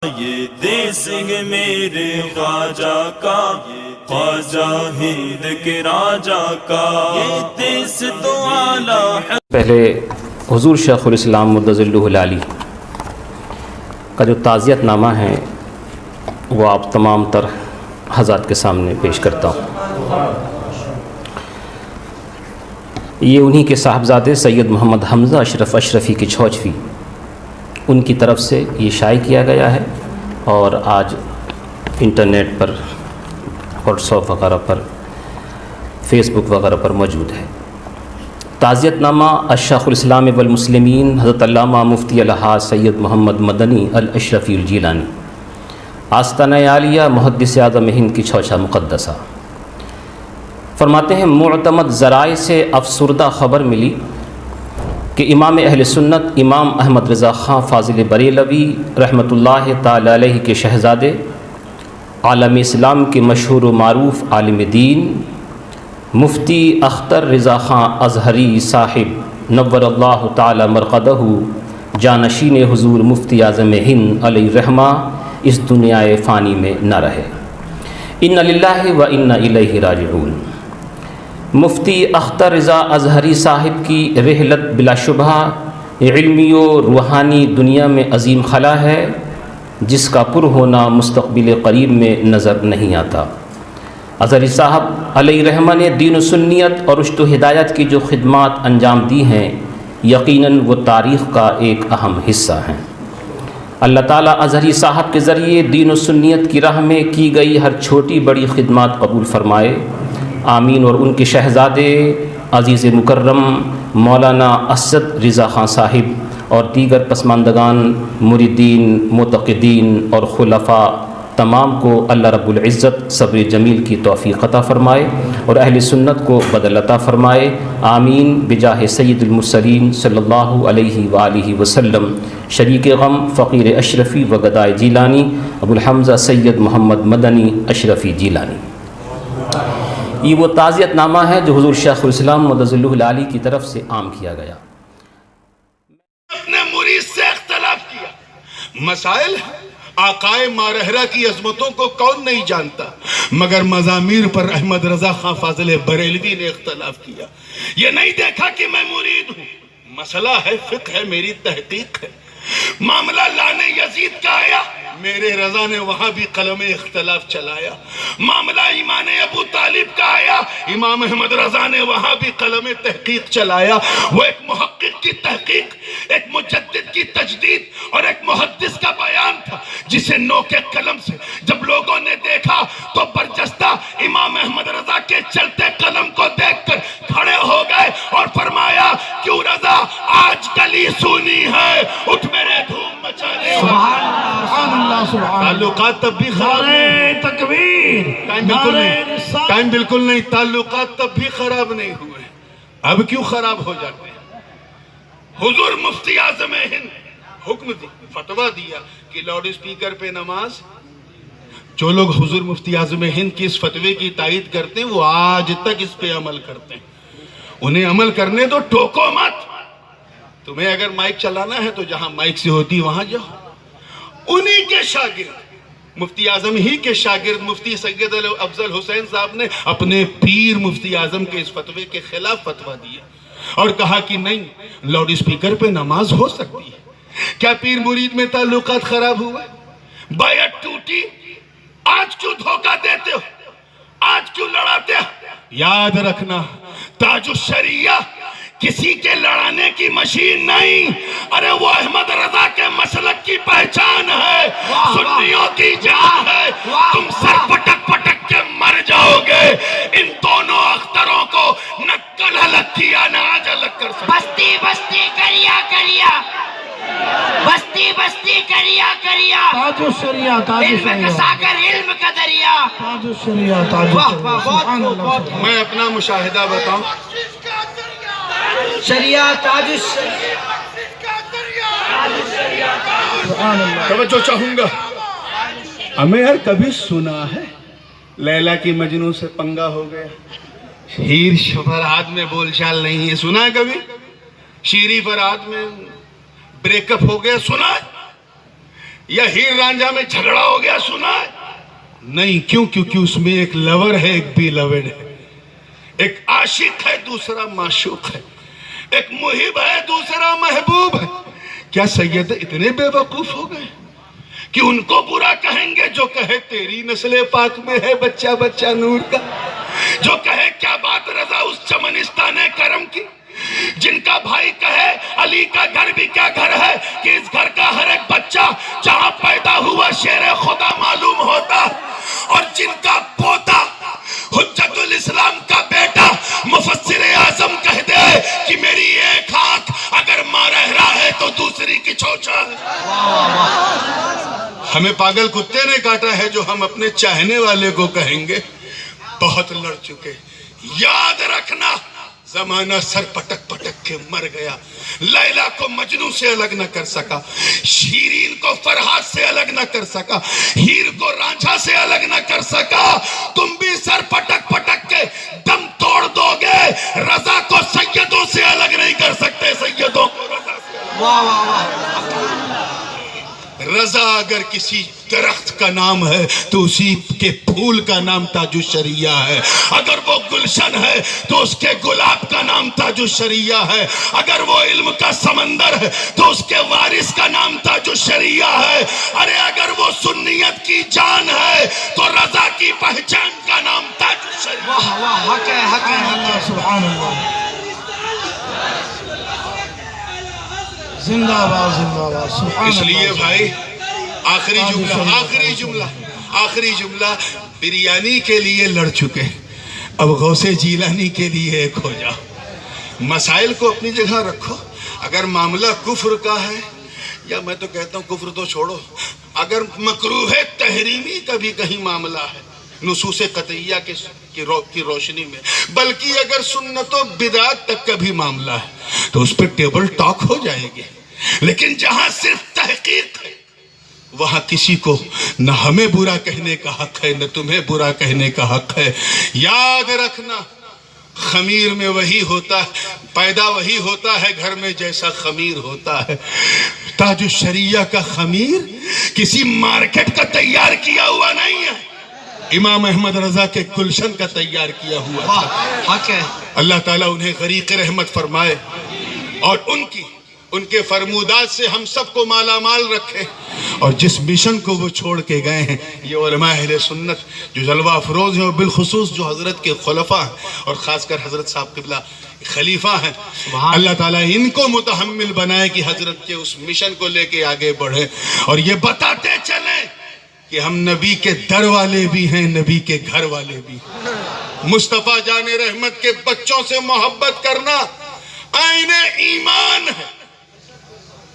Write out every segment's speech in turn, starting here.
یہ دیس ہے میرے خواجہ کا، خواجہ ہند کے راجہ کا، یہ دیس تو اعلیٰ ہے۔ پہلے حضور شیخ الاسلام مدظ اللہ العالی کا جو تعزیت نامہ ہے وہ آپ تمام تر حضرات کے سامنے پیش کرتا ہوں۔ یہ انہی کے صاحبزادے سید محمد حمزہ اشرف اشرفی کی چھوچفی ان کی طرف سے یہ شائع کیا گیا ہے اور آج انٹرنیٹ پر واٹس ایپ وغیرہ پر فیس بک وغیرہ پر موجود ہے۔ تعزیت نامہ الشیخ الاسلام والمسلمین حضرت علامہ مفتی الحاج سید محمد مدنی الاشرفی الجیلانی، آستانہ عالیہ محدث اعظم ہند کی چھوچا مقدسہ۔ فرماتے ہیں معتمد ذرائع سے افسردہ خبر ملی کہ امام اہل سنت امام احمد رضا خان فاضل بریلوی رحمۃ اللہ تعالی علیہ کے شہزادے، عالم اسلام کے مشہور و معروف عالم دین مفتی اختر رضا خان ازہری صاحب نور اللہ تعالی مرقدہ، جانشین حضور مفتی اعظم ہند علیہ الرحمہ، اس دنیا فانی میں نہ رہے۔ ان للہ و انا الیہ راجعون۔ مفتی اختر رضا ازہری صاحب کی رحلت بلا شبہ علمی و روحانی دنیا میں عظیم خلا ہے جس کا پر ہونا مستقبل قریب میں نظر نہیں آتا۔ ازہری صاحب علیہ رحمہ نے دین و سنیت اور رشد و ہدایت کی جو خدمات انجام دی ہیں یقیناً وہ تاریخ کا ایک اہم حصہ ہیں۔ اللہ تعالیٰ ازہری صاحب کے ذریعے دین و سنیت کی راہ میں کی گئی ہر چھوٹی بڑی خدمات قبول فرمائے، آمین۔ اور ان کے شہزادے عزیز مکرم مولانا اسد رضا خان صاحب اور دیگر پسماندگان مریدین معتقدین اور خلفاء تمام کو اللہ رب العزت صبر جمیل کی توفیق عطا فرمائے اور اہل سنت کو بدل عطا فرمائے، آمین۔ بجاہ سید المرسلین صلی اللہ علیہ وآلہ وسلم، شریک غم فقیر اشرفی و گدائے جیلانی ابو الحمزہ سید محمد مدنی اشرفی جیلانی۔ یہ وہ تعزیت نامہ ہے جو حضور شیخ الاسلام مدظ اللہ العالی کی طرف سے عام کیا گیا۔ اپنے مرید سے اختلاف کیا، مسائل آقائے مارہرہ کی عظمتوں کو کون نہیں جانتا، مگر مضامیر پر احمد رضا خان فاضل بریلوی نے اختلاف کیا۔ یہ نہیں دیکھا کہ میں مرید ہوں، مسئلہ ہے فقہ ہے، میری تحقیق ہے۔ معاملہ لانے یزید کا آیا، میرے رضا نے وہاں بھی قلم اختلاف چلایا۔ معاملہ ایمان ابو طالب کا آیا، امام احمد رضا نے وہاں بھی قلم تحقیق چلایا۔ وہ ایک محقق کی تحقیق، ایک مجدد کی تجدید اور ایک محدث کا بیان تھا جسے نو کے قلم سے جب لوگوں نے دیکھا تو برجستہ امام احمد رضا کے چلتے قلم کو دیکھ کر کھڑے ہو گئے اور فرمایا، کیوں رضا آج گلی سونی ہے، اٹھ میرے دھوم مچانے والا۔ تعلقات تب بھی خراب نہیں، تکبیر، ٹائم بالکل نہیں، تعلقات تب بھی خراب نہیں ہوئے، اب کیوں خراب ہو جاتے ہیں؟ حضور مفتی اعظم ہند حکم دی، فتویٰ دیا کہ لاؤڈ اسپیکر پہ نماز۔ جو لوگ حضور مفتی اعظم ہند کی اس فتوے کی تائید کرتے ہیں وہ آج تک اس پہ عمل کرتے ہیں۔ انہیں عمل کرنے دو، ٹوکو مت۔ تمہیں اگر مائک چلانا ہے تو جہاں مائک سے ہوتی وہاں جاؤ۔ انہی کے شاگرد، مفتی اعظم ہی کے شاگرد مفتی سید افضل حسین صاحب نے اپنے پیر مفتی اعظم کے اس فتوے کے خلاف فتویٰ دیا اور کہا کہ نہیں، لاؤڈ اسپیکر پہ نماز ہو سکتی ہے۔ کیا پیر مرید میں تعلقات خراب ہوئے؟ بیعت ٹوٹی؟ آج کیوں دھوکہ دیتے ہو؟ آج کیوں لڑاتے ہو؟ یاد رکھنا، تاج الشریعہ کسی کے لڑانے کی مشین نہیں، ارے وہ احمد رضا کے مسلک کی پہچان ہے، سنیوں کی جان ہے۔ تم سر پٹک پٹک کے مر جاؤ گے۔ ان دونوں اختروں کو نہ کل الگ کیا نہ آج الگ کر سکتے۔ بستی بستی کریا کریا، بستی بستی کریا کریا، تاج الشریعہ، تاج علم کا الشریعہ، ساگر علم کا دریا۔ تاج الشریعہ، تاج الشریعہ، سبحان اللہ۔ میں اپنا مشاہدہ بتاؤں، شریعہ تاج سبحان اللہ۔ توجہ چاہوں گا۔ ہمیں یار کبھی سنا ہے لیلا کی مجنون سے پنگا ہو گیا؟ ہیر فرہاد میں بول چال نہیں ہے، سنا ہے کبھی؟ شیری فرہاد میں بریک اپ ہو گیا، سنا ہے؟ یا ہیر رانجھا میں جھگڑا ہو گیا سنا ہے؟ نہیں، کیوں؟ کیونکہ اس میں ایک لور ہے، ایک بی لوڈ ہے، ایک عاشق ہے، دوسرا معشوق ہے، ایک محب ہے، دوسرا محبوب ہے۔ کیا سید اتنے بے وقوف ہو گئے کہ ان کو برا کہیں گے جو کہے تیری نسل پاک میں ہے بچہ بچہ نور کا، جو کہے کیا بات رضا اس چمنستان کرم کی، جن کا بھائی کہے علی کا گھر بھی کیا گھر ہے کہ اس گھر کا ہر ایک بچہ جہاں پیدا ہوا شیر خدا معلوم ہوتا، اور جن کا پوتا حجت الاسلام کا بیٹا مفسر اعظم کہہ دے کہ میری ایک آنکھ اگر ماں رہ رہا ہے تو دوسری کی چوچا ہے۔ ہمیں پاگل کتے نے کاٹا ہے جو ہم اپنے چاہنے والے کو کہیں گے۔ بہت لڑ چکے، یاد رکھنا زمانہ سر پٹک پٹک کے مر گیا، لیلا کو مجنوں سے الگ نہ کر سکا، شیرین کو فرحاد سے الگ نہ کر سکا، ہیر کو رانجھا سے الگ نہ کر سکا۔ تم بھی سر پٹک پٹک کے دم توڑ دو گے، رضا کو سیدوں سے الگ نہیں کر سکتے، سیدوں کو رضا سے الگ۔ رضا اگر کسی درخت کا نام ہے تو اسی کے پھول کا نام تاج الشریعہ ہے، اگر وہ گلشن ہے تو اس کے گلاب کا نام تاج الشریعہ ہے، اگر وہ علم کا سمندر ہے تو اس کے وارث کا نام تاج الشریعہ ہے، ارے اگر وہ سنیت کی جان ہے تو رضا کی پہچان کا نام تاج الشریعہ۔ واہ واہ، حق ہے حق ہے حق ہے، سبحان اللہ، زندہ باد زندہ باد، سبحان اس لیے اللہ۔ بھائی آخری جملہ بریانی کے لیے لڑ چکے، اب غوث جیلانی کے لیے ایک ہو جاؤ۔ مسائل کو اپنی جگہ رکھو، اگر معاملہ کفر کا ہے، یا میں تو کہتا ہوں کفر تو چھوڑو، اگر مکروہ تحریمی کا بھی کہیں معاملہ ہے نصوص قطعیہ کی روشنی میں، بلکہ اگر سنت و بدعت تک کا بھی معاملہ ہے تو اس پہ ٹیبل ٹاک ہو جائے گی، لیکن جہاں صرف تحقیق ہے وہاں کسی کو نہ ہمیں برا کہنے کا حق ہے نہ تمہیں برا کہنے کا حق ہے۔ یاد رکھنا خمیر میں وہی ہوتا ہے، پیدا وہی ہوتا ہے گھر میں جیسا خمیر ہوتا ہے۔ تاج الشریعہ کا خمیر کسی مارکیٹ کا تیار کیا ہوا نہیں ہے، امام احمد رضا کے گلشن کا تیار کیا ہوا تھا۔ حق ہے۔ اللہ تعالیٰ انہیں غریق رحمت فرمائے اور ان کے فرمودات سے ہم سب کو مالا مال رکھے، اور جس مشن کو وہ چھوڑ کے گئے ہیں، یہ علماء اہل سنت جو جلوہ افروز ہیں، اور بالخصوص جو حضرت کے خلفاء ہیں اور خاص کر حضرت صاحب قبلہ خلیفہ ہیں، اللہ تعالیٰ ان کو متحمل بنائے کہ حضرت کے اس مشن کو لے کے آگے بڑھیں، اور یہ بتاتے چلیں کہ ہم نبی کے در والے بھی ہیں، نبی کے گھر والے بھی ہیں۔ مصطفیٰ جان رحمت کے بچوں سے محبت کرنا عین ایمان ہے،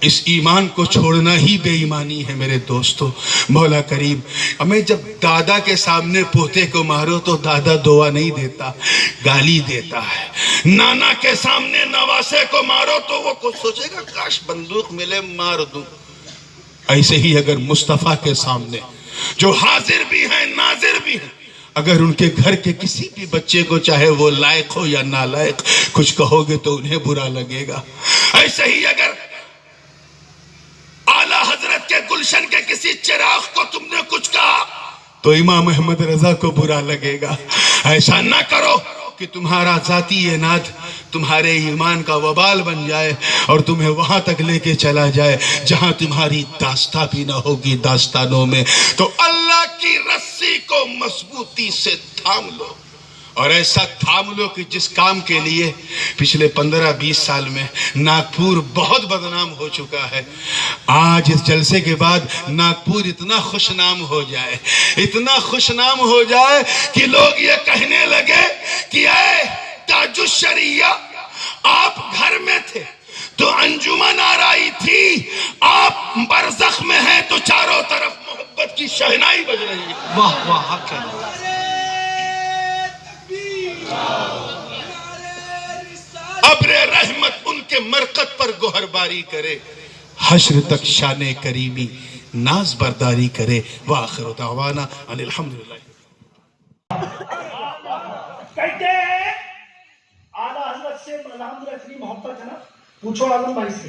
اس ایمان کو چھوڑنا ہی بے ایمانی ہے میرے دوستو۔ مولا کریم ہمیں جب دادا کے سامنے پوتے کو مارو تو دادا دعا نہیں دیتا، گالی دیتا ہے۔ نانا کے سامنے نواسے کو مارو تو وہ کچھ سوچے گا کاش بندوق ملے مار دوں۔ ایسے ہی اگر مصطفیٰ کے سامنے جو حاضر بھی ہیں ناظر بھی ہیں، اگر ان کے گھر کے کسی بھی بچے کو چاہے وہ لائق ہو یا نالائق کچھ کہو گے تو انہیں برا لگے گا۔ ایسے ہی اگر اعلیٰ حضرت کے گلشن کے کسی چراغ کو تم نے کچھ کہا تو امام احمد رضا کو برا لگے گا۔ ایسا نہ کرو کہ تمہارا ذاتی اناد تمہارے ایمان کا وبال بن جائے اور تمہیں وہاں تک لے کے چلا جائے جہاں تمہاری داستہ بھی نہ ہوگی داستانوں میں۔ تو اللہ کی رسی کو مضبوطی سے تھام لو، اور ایسا تھام لو کہ جس کام کے لیے پچھلے 15-20 سال میں ناگپور بہت بدنام ہو چکا ہے، آج اس جلسے کے بعد ناگپور اتنا خوش نام ہو جائے، اتنا خوش نام ہو جائے کہ لوگ یہ کہنے لگے کہ اے تاج الشریعہ، آپ گھر میں تھے تو انجمن آرائی تھی، آپ برزخ میں ہیں تو چاروں طرف محبت کی شہنائی بج رہی ہے۔ واہ واہ، حق ہے۔ ابر رحمت ان کے مرقد پر گوہر باری کرے، حشر تک شان کریمی ناز برداری کرے۔ وآخر دعوانا ان الحمدللہ۔ کہتے ہیں اعلیٰ حضرت سے الحمدللہ اتنی محبت ہے نا، پوچھو عالم بھائی سے،